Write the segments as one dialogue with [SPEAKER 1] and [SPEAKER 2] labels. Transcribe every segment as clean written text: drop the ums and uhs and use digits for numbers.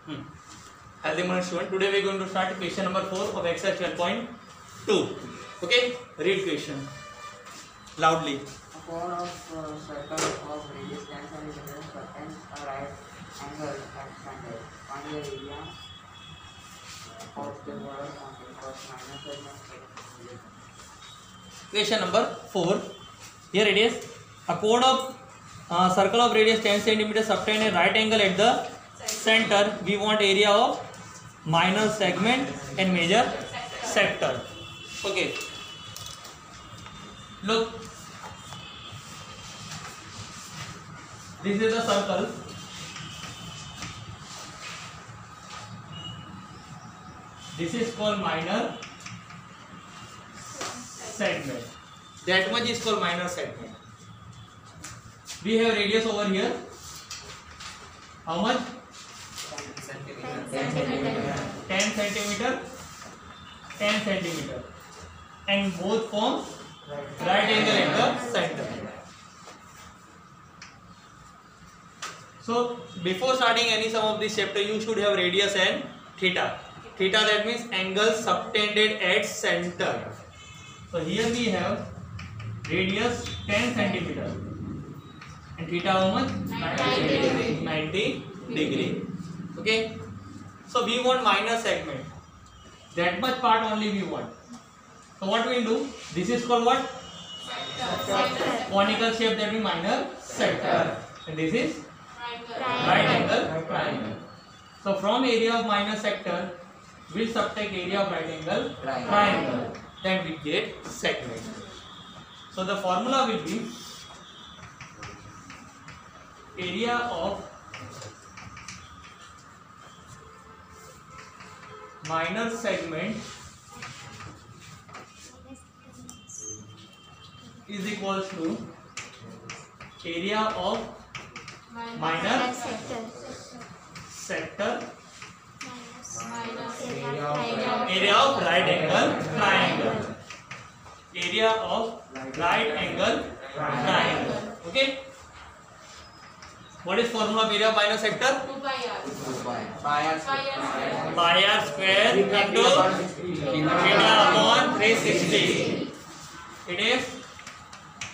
[SPEAKER 1] Healthy morning student. Today we are going to start question number 4 of exercise 12.2. Okay, read question loudly.
[SPEAKER 2] A chord of circle of radius 10 centimeters and a right angle at center. Find the area of the border mountain plus minus segment.
[SPEAKER 1] Question number 4. Here it is. A chord of circle of radius 10 centimeters obtain a right angle at the center. We want area of minor segment and major sector. Okay. Look. This is the circle. This is called minor segment. That much is called minor segment. We have radius over here. How much? 10 centimeter. 10 centimeter. And both form right angle at the center. So before starting any sum of this chapter, you should have radius and theta. Theta, that means angle subtended at center. So here we have radius 10 centimeter and theta how much? 90 degree. Okay. So we want minor segment. That much part only we want. So what we will do? This is called what? Conical shape, that means minor sector. And this is right angle triangle. So from area of minor sector, we'll subtract area of right angle triangle. Then we get segment. So the formula will be area of minor segment is equals to area of minor sector area of right angle triangle. Area of right angle triangle. Okay. What is formula of area of minor sector?
[SPEAKER 2] 2 pi r
[SPEAKER 1] square into theta upon 360. It is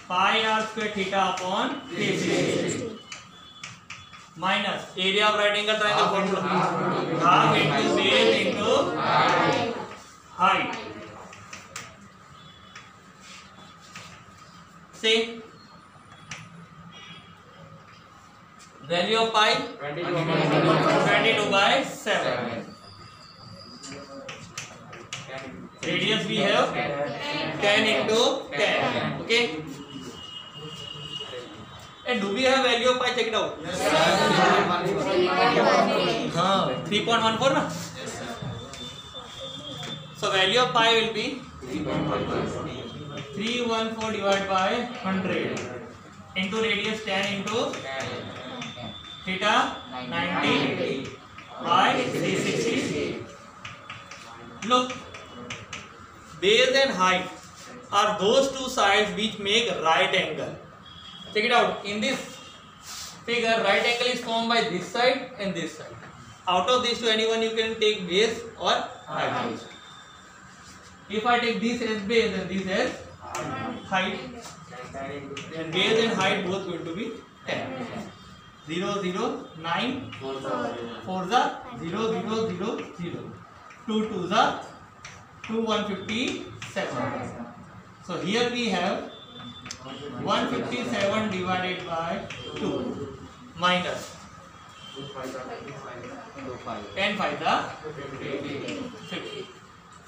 [SPEAKER 1] pi r square theta upon 360 minus area of right angle triangle formula half into base into height. Say value of pi 22 by 7. Radius we have 10 into 10. Okay. And do we have value of pi? Check it out. 3.14 na? So value of pi will be 314 divided by 100 into radius 10 into theta 90 by 360. Look, base and height are those two sides which make right angle. Check it out. In this figure, right angle is formed by this side and this side. Out of these two, anyone you can take base or height. If I take this as base and this as height, then base and height both going to be 10. 0, 0, 9, 4 the 0, 0, 0, 0. 2 2 the 2, 157. So here we have 157 divided by 2 minus 10 5 the 50.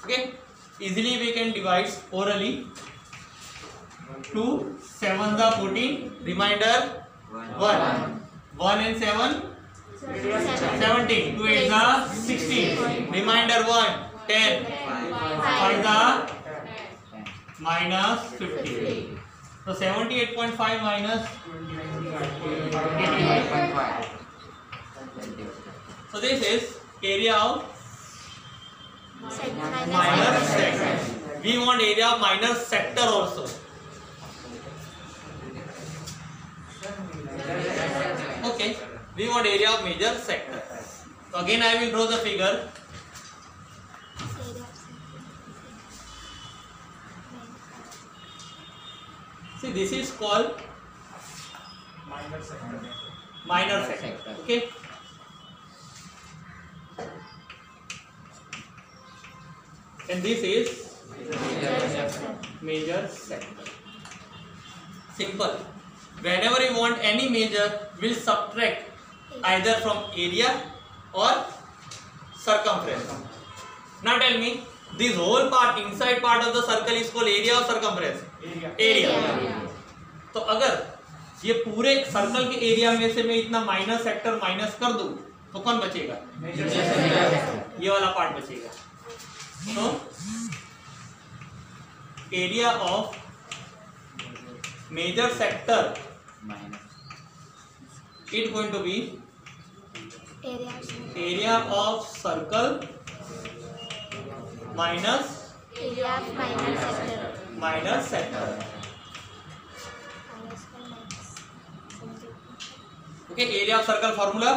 [SPEAKER 1] Okay, easily we can divide orally. 2 7 the 14, remainder 1 and 7 17, 2 8 the 16, remainder 1 10, 5 the minus 50. So 78.5 minus 88.5. So this is area of minor segment. We want area of minor sector also. Okay, we want area of major sector. So again I will draw the figure. See, this is called
[SPEAKER 3] minor sector.
[SPEAKER 1] minor sector. Okay. And this is major sector. Simple. Whenever you want any measure, we'll subtract either from area or circumference. Now tell me, this whole part, inside part of the circle is called area or circumference?
[SPEAKER 3] Area.
[SPEAKER 1] Area. तो अगर ये पूरे circle के area में से मैं इतना minus sector minus कर दूं तो कौन बचेगा? ये वाला पार्ट बचेगा. तो area of major sector it going to be area of circle minus minus sector. Okay, area of circle formula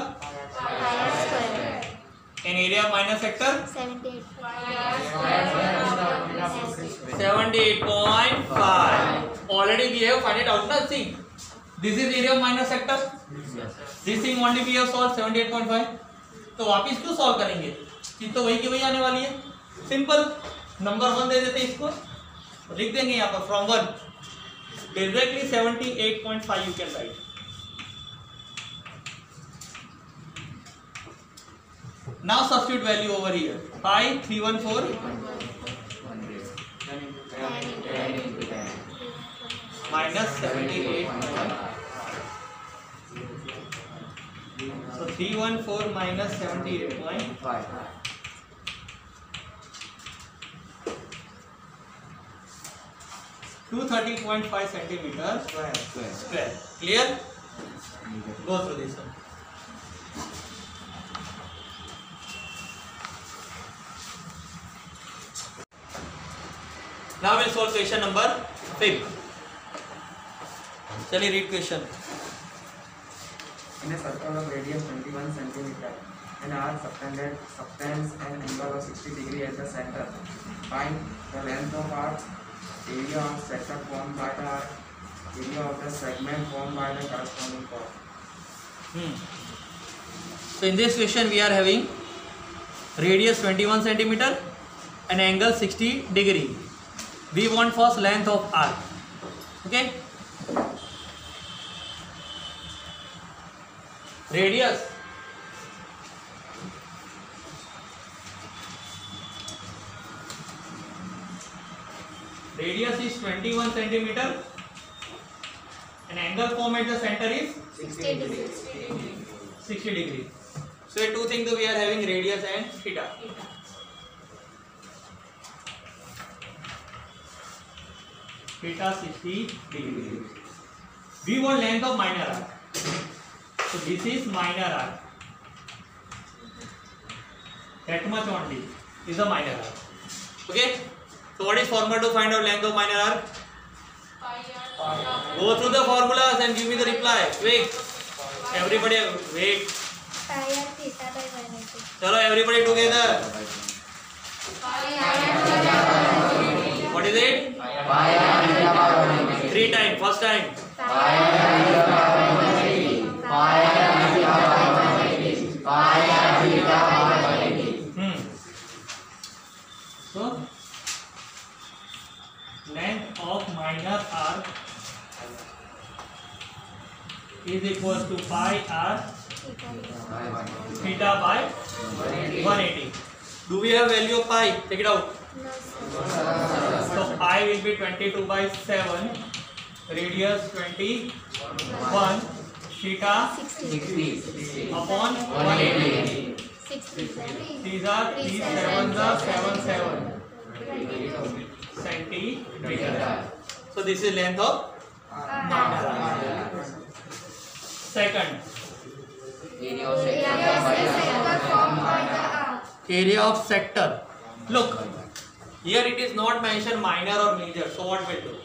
[SPEAKER 1] and area of minus sector 78.5. Already we have find it out. Nothing. This is area of minus sector. This thing only we have solved 78.5. तो वापिस क्यों solve करेंगे? चीज तो वही की वही आने वाली है. सिंपल. नंबर 1 दे देते इसको. लिख देंगे यहाँ पर from 1 directly 78.5 you can write. Now substitute value over here. Pi 314 minus 78. So 314 minus 78.5. 230.5 centimeters square. Clear? Go through this one. Now we'll solve question number 5. चलिए read question.
[SPEAKER 4] In a circle of radius 21 centimeter, an arc subtends an angle of 60 degree at the center. Find the length of arc, area of sector formed by the arc, area of the segment formed by the corresponding chord.
[SPEAKER 1] So in this question we are having radius 21 centimeter and angle 60 degree. We want first length of arc. Okay. Radius is 21 centimeter and angle formed at the center is 60 degree. So two things we are having, radius and theta. Theta 60 degree. We want length of minor arc. So this is minor arc. That much only is a minor arc. Okay. So what is formula to find out length of minor arc? Go through the formulas and give me the reply. Wait. Everybody wait. Chalo everybody together. What is it? 3 times. First time. So length of minor arc is equal to pi r theta by 180. Do we have value of pi? Take it out. So pi will be 22 by 7, radius 21, theta 60 upon 180. These are 3 sevens are 7 centimeter. So this is length of minor arc. Second, area of sector. Look, here it is not mentioned minor or major. So what we'll do?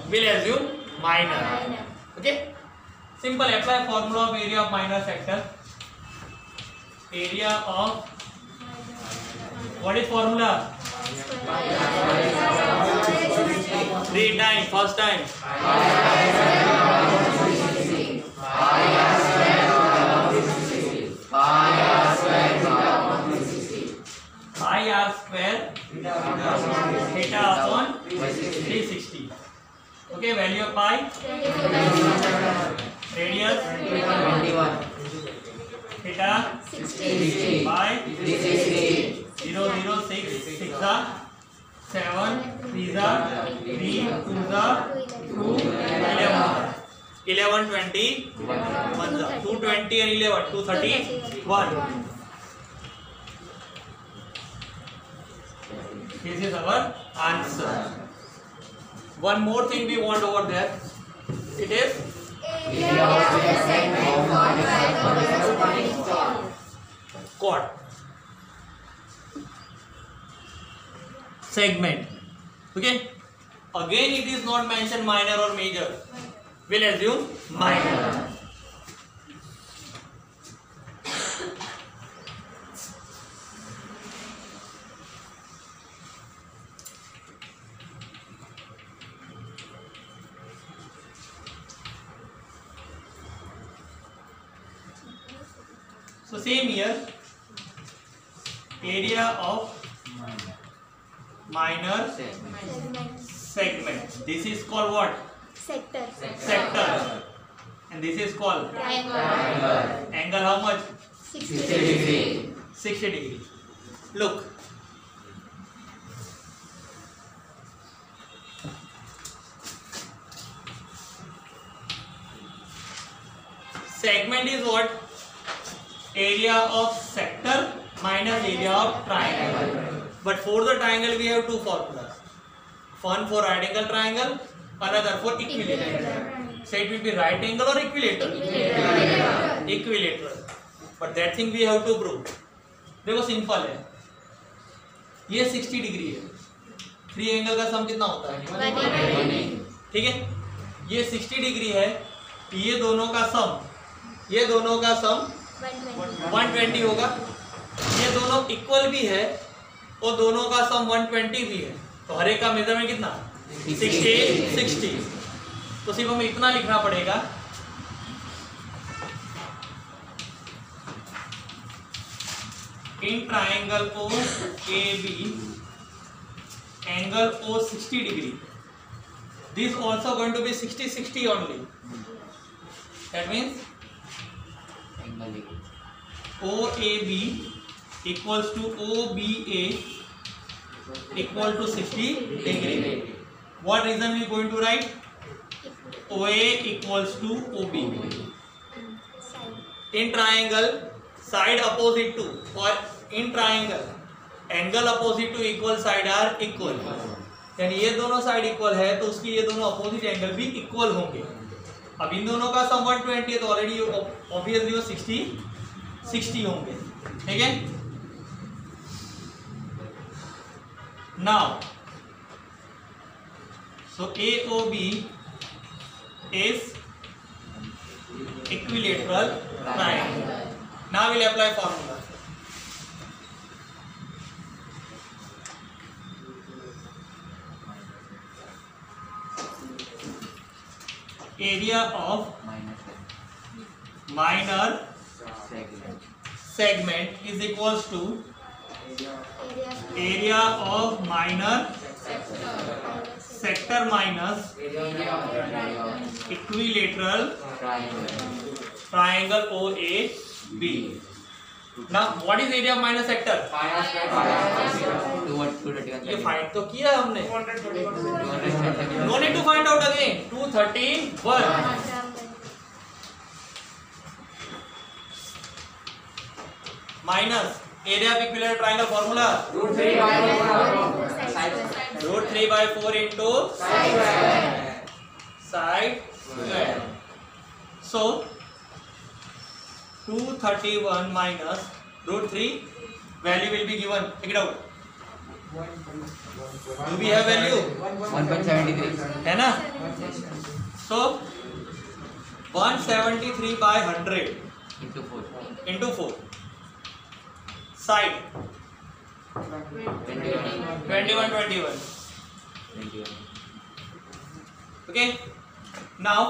[SPEAKER 1] We'll assume minor. Okay. Simple. Apply formula of area of minor sector. area of, what is formula? 3 times, first time. Pi r square theta upon 360. Okay, value of pi, radius theta by 0, 0, 6, 6 7, 3 3, 2 2, 11, 11, 20, 1 220 and 11, 231. This is our answer. One more thing we want over there. It is chord. Segment. Okay. Again, it is not mentioned minor or major. We'll assume minor. So same here, area of minor segment. This is called what?
[SPEAKER 5] Sector.
[SPEAKER 1] Sector. And this is called
[SPEAKER 5] Triangle.
[SPEAKER 1] angle. How much?
[SPEAKER 5] 60
[SPEAKER 1] degree. 60 degree. Look. Segment is what? Area of sector minus area of triangle. But for the triangle we have two formulas. One for right angle triangle, another for equilateral. So it will be right angle or equilateral? Equilateral. But that thing we have to prove. देखो simple है, ये 60 degree है, 3 angle का सम कितना होता है? ठीक है, ये 60 डिग्री है, ये दोनों का सम 120 होगा। ये दोनों इक्वल भी है और दोनों का सम 120 भी है, तो हर एक का मेजरमेंट कितना? 60। तो सिर्फ हमें इतना लिखना पड़ेगा, in triangle O AB angle O 60 degree. This also going to be 60 only. That means OAB equals to OBA equal to 60 degree. What reason we are going to write? OA equals to OB. In triangle, side opposite to, or in triangle, angle opposite to equal side are equal. यानी ये दोनों side equal है तो उसकी ये दोनों opposite angle भी equal होंगे। अब इन दोनों का सम 120 है तो ऑलरेडी ऑब्वियसली वो 60 होंगे। ठीक है, now so AOB is equilateral triangle. Now we'll apply formula. Area of minor segment is equals to area of minor sector minus equilateral triangle OAB. Now what is area of minor sector? ये find तो किया हमने, no need to find out again. 231 minus area of equilateral triangle formula √3/4 into side square. So 231 minus √3, value will be given. Take it out. Do we have value?
[SPEAKER 2] 1.73
[SPEAKER 1] है ना? So 173/100
[SPEAKER 2] into 4.
[SPEAKER 1] into 4. Side.
[SPEAKER 2] 21.
[SPEAKER 1] 21. Okay. Now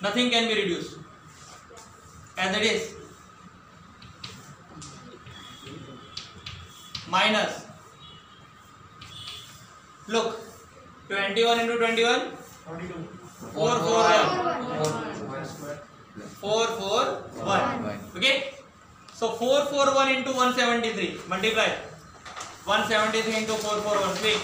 [SPEAKER 1] nothing can be reduced as it is. Minus. Look, 21 into 21.
[SPEAKER 3] 42.
[SPEAKER 1] 441. Okay. So 441 into 173. Multiply. 173 into 441. Quick.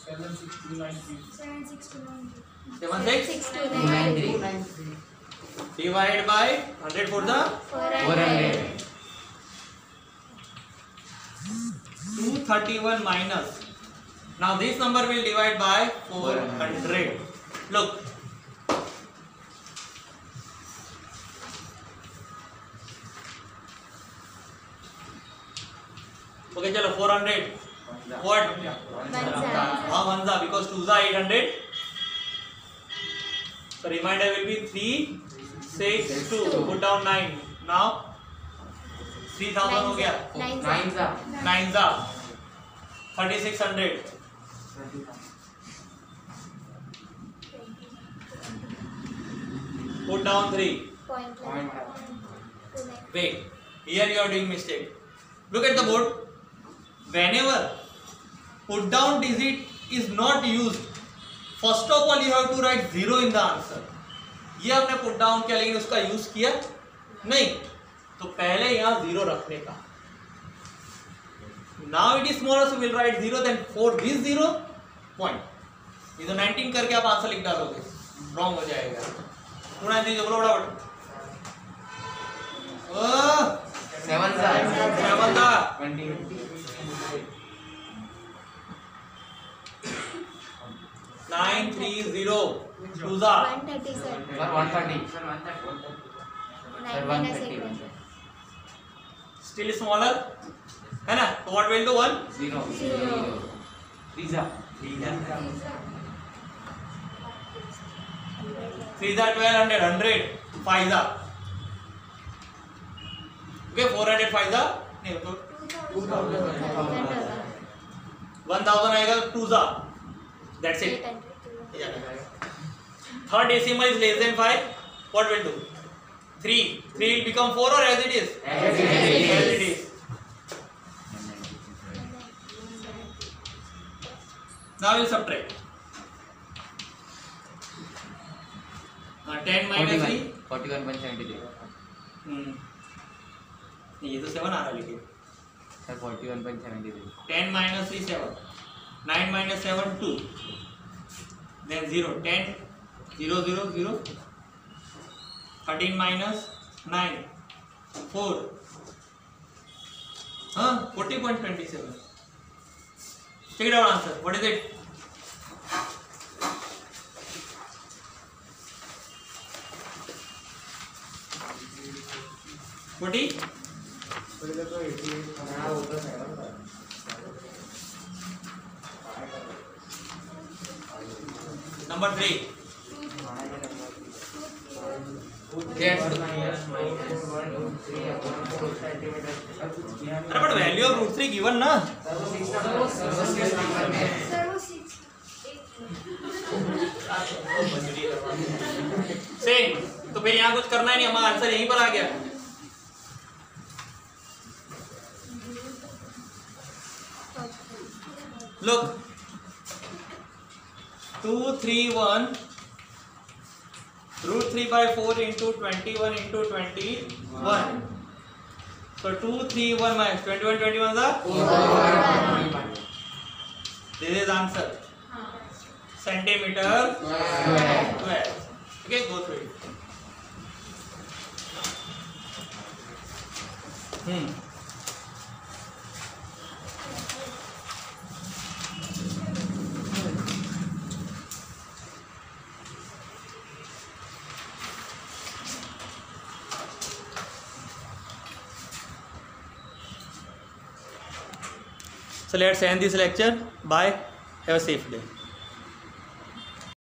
[SPEAKER 3] Seven, 6, 2, 9, 3.
[SPEAKER 5] 7, 6 to 9.
[SPEAKER 1] 7, 6.
[SPEAKER 5] 6 to 9.
[SPEAKER 2] 293.
[SPEAKER 1] Divide by 100 for the
[SPEAKER 5] 400.
[SPEAKER 1] 231 minus. Now this number will divide by 400. Look. Okay, chalo 400. What? Vanza, because 2s are 800. So remainder will be 3, 6, 2. Put down 9. Now 3000 हो गया.
[SPEAKER 5] 9
[SPEAKER 1] 9s are 3600. Put down 3. Wait, here you are doing mistake. Look at the board. Whenever put down digit is not used, first of all you have to write 0 in the answer. ये हमने put down किया लेकिन उसका use किया नहीं, तो पहले यहाँ 0 रखने का. Now it is smaller, so we'll write 0. Then for this 0 point, ये तो 19 करके आप आंसर लिख डालोगे, wrong हो जाएगा. थोड़ा दीजिए बोलो बड़ा.
[SPEAKER 2] 7
[SPEAKER 1] 7 था. 930 2s are
[SPEAKER 5] 137.
[SPEAKER 2] 130.
[SPEAKER 5] 9 minus 8.
[SPEAKER 1] still smaller, है ना? So what will do 1?
[SPEAKER 2] 0.
[SPEAKER 5] 0.
[SPEAKER 2] 3s are
[SPEAKER 1] 3s are 1200, 100, 5s are. Okay, 400 5s are. नहीं तो 1000 आएगा 2s are. That's it.
[SPEAKER 5] 800.
[SPEAKER 1] Third decimal is less than 5. What will do? 3. 3 will become 4 or as it is?
[SPEAKER 2] As it is.
[SPEAKER 1] Now we'll subtract. 10 minus 3.
[SPEAKER 2] 41.73.
[SPEAKER 1] ये तो 7 आ रहा लेकिन.
[SPEAKER 2] Sir, 41.73.
[SPEAKER 1] 10 minus 3 7. 9 minus 7 2. Then 0. 10 0 0 0. 13 minus 9 4. 40.27. Check it out answer. What is it? Forty? Number 3. अरे but value of root 3 given ना. Same. तो फिर यहाँ कुछ करना ही नहीं, हमारा आंसर यहीं पर आ गया. Look. 231 root 3 by 4 into 21 into 21. So 231 minus 21 21 is the this is answer. Centimeter square. Okay, go through it. So let's end this lecture. Bye. Have a safe day.